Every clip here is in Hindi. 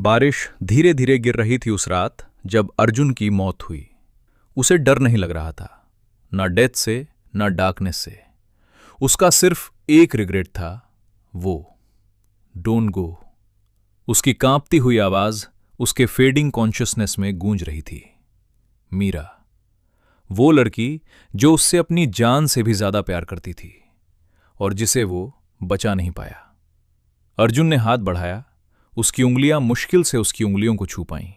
बारिश धीरे धीरे गिर रही थी उस रात जब अर्जुन की मौत हुई। उसे डर नहीं लग रहा था, ना डेथ से ना डार्कनेस से। उसका सिर्फ एक रिग्रेट था, वो डोंट गो। उसकी कांपती हुई आवाज उसके फेडिंग कॉन्शियसनेस में गूंज रही थी। मीरा, वो लड़की जो उससे अपनी जान से भी ज्यादा प्यार करती थी और जिसे वो बचा नहीं पाया। अर्जुन ने हाथ बढ़ाया, उसकी उंगलियां मुश्किल से उसकी उंगलियों को छू पाईं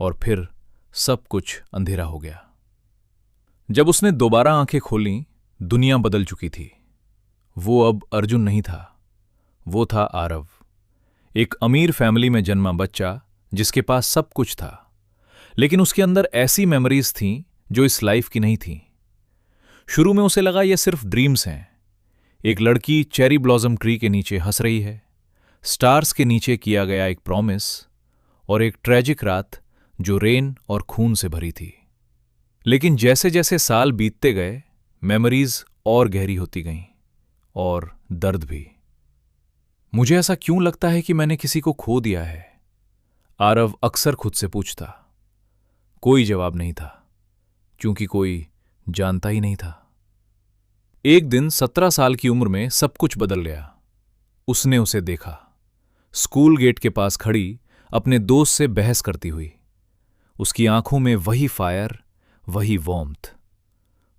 और फिर सब कुछ अंधेरा हो गया। जब उसने दोबारा आंखें खोलीं, दुनिया बदल चुकी थी। वो अब अर्जुन नहीं था, वो था आरव, एक अमीर फैमिली में जन्मा बच्चा जिसके पास सब कुछ था, लेकिन उसके अंदर ऐसी मेमोरीज थीं जो इस लाइफ की नहीं थीं। शुरू में उसे लगा ये सिर्फ ड्रीम्स हैं। एक लड़की चेरी ब्लॉसम ट्री के नीचे हंस रही है, स्टार्स के नीचे किया गया एक प्रॉमिस और एक ट्रेजिक रात जो रेन और खून से भरी थी। लेकिन जैसे जैसे साल बीतते गए, मेमोरीज और गहरी होती गईं और दर्द भी। मुझे ऐसा क्यों लगता है कि मैंने किसी को खो दिया है? आरव अक्सर खुद से पूछता। कोई जवाब नहीं था, क्योंकि कोई जानता ही नहीं था। एक दिन 17 साल की उम्र में सब कुछ बदल गया। उसने उसे देखा, स्कूल गेट के पास खड़ी अपने दोस्त से बहस करती हुई। उसकी आंखों में वही फायर, वही वार्मथ।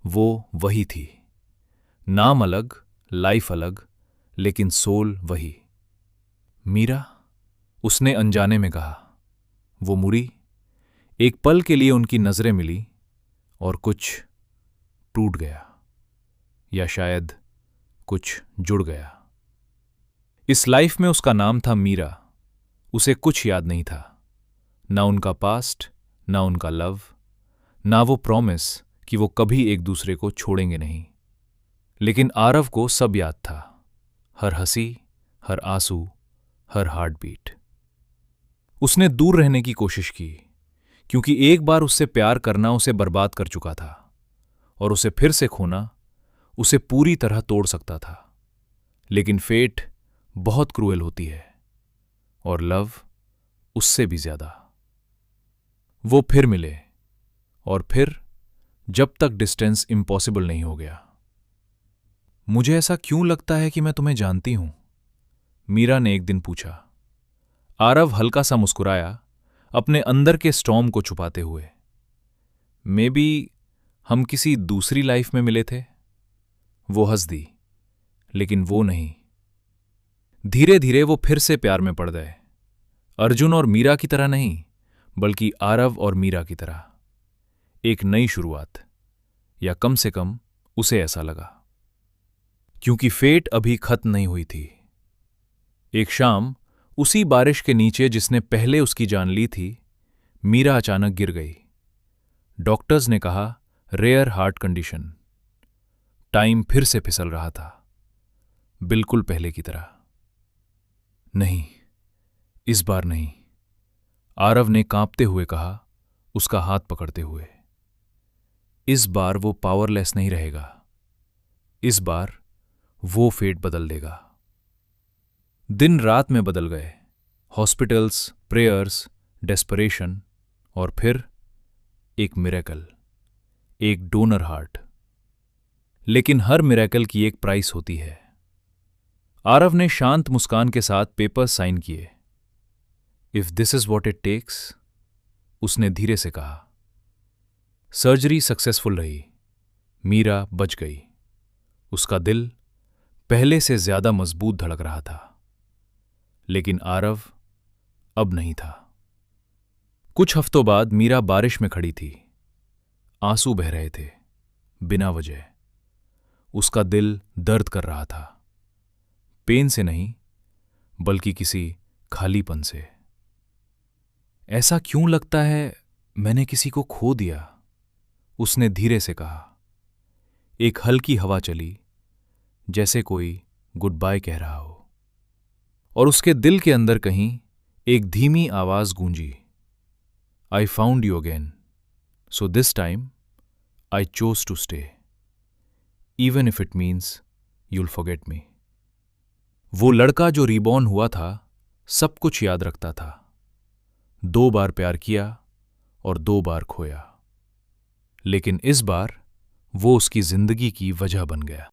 वो वही थी। नाम अलग, लाइफ अलग, लेकिन सोल वही। मीरा, उसने अनजाने में कहा। वो मुड़ी, एक पल के लिए उनकी नजरें मिली और कुछ टूट गया, या शायद कुछ जुड़ गया। इस लाइफ में उसका नाम था मीरा। उसे कुछ याद नहीं था, ना उनका पास्ट, ना उनका लव, ना वो प्रॉमिस कि वो कभी एक दूसरे को छोड़ेंगे नहीं। लेकिन आरव को सब याद था, हर हंसी, हर आंसू, हर हार्ट बीट। उसने दूर रहने की कोशिश की, क्योंकि एक बार उससे प्यार करना उसे बर्बाद कर चुका था और उसे फिर से खोना उसे पूरी तरह तोड़ सकता था। लेकिन फेट बहुत क्रूएल होती है, और लव उससे भी ज्यादा। वो फिर मिले, और फिर जब तक डिस्टेंस इम्पॉसिबल नहीं हो गया। मुझे ऐसा क्यों लगता है कि मैं तुम्हें जानती हूं? मीरा ने एक दिन पूछा। आरव हल्का सा मुस्कुराया, अपने अंदर के स्टॉर्म को छुपाते हुए। मे बी हम किसी दूसरी लाइफ में मिले थे। वो हंस दी, लेकिन वो नहीं। धीरे धीरे वो फिर से प्यार में पड़ गए। अर्जुन और मीरा की तरह नहीं, बल्कि आरव और मीरा की तरह। एक नई शुरुआत, या कम से कम उसे ऐसा लगा, क्योंकि फेट अभी खत्म नहीं हुई थी। एक शाम, उसी बारिश के नीचे जिसने पहले उसकी जान ली थी, मीरा अचानक गिर गई। डॉक्टर्स ने कहा, रेयर हार्ट कंडीशन। टाइम फिर से फिसल रहा था, बिल्कुल पहले की तरह। नहीं, इस बार नहीं, आरव ने कांपते हुए कहा, उसका हाथ पकड़ते हुए। इस बार वो पावरलेस नहीं रहेगा। इस बार वो फेट बदल देगा। दिन रात में बदल गए। हॉस्पिटल्स, प्रेयर्स, डेस्परेशन, और फिर एक मिरेकल, एक डोनर हार्ट। लेकिन हर मिरेकल की एक प्राइस होती है। आरव ने शांत मुस्कान के साथ पेपर्स साइन किए। If this is what it takes, उसने धीरे से कहा। सर्जरी सक्सेसफुल रही। मीरा बच गई। उसका दिल पहले से ज्यादा मजबूत धड़क रहा था। लेकिन आरव अब नहीं था। कुछ हफ्तों बाद मीरा बारिश में खड़ी थी। आंसू बह रहे थे, बिना वजह। उसका दिल दर्द कर रहा था, पेन से नहीं, बल्कि किसी खालीपन से। ऐसा क्यों लगता है मैंने किसी को खो दिया? उसने धीरे से कहा। एक हल्की हवा चली, जैसे कोई गुड बाय कह रहा हो, और उसके दिल के अंदर कहीं एक धीमी आवाज गूंजी। I found you again, so this time I chose to stay, even if it means you'll forget me. वो लड़का जो रीबॉर्न हुआ था, सब कुछ याद रखता था, 2 बार प्यार किया और 2 बार खोया, लेकिन इस बार वो उसकी जिंदगी की वजह बन गया।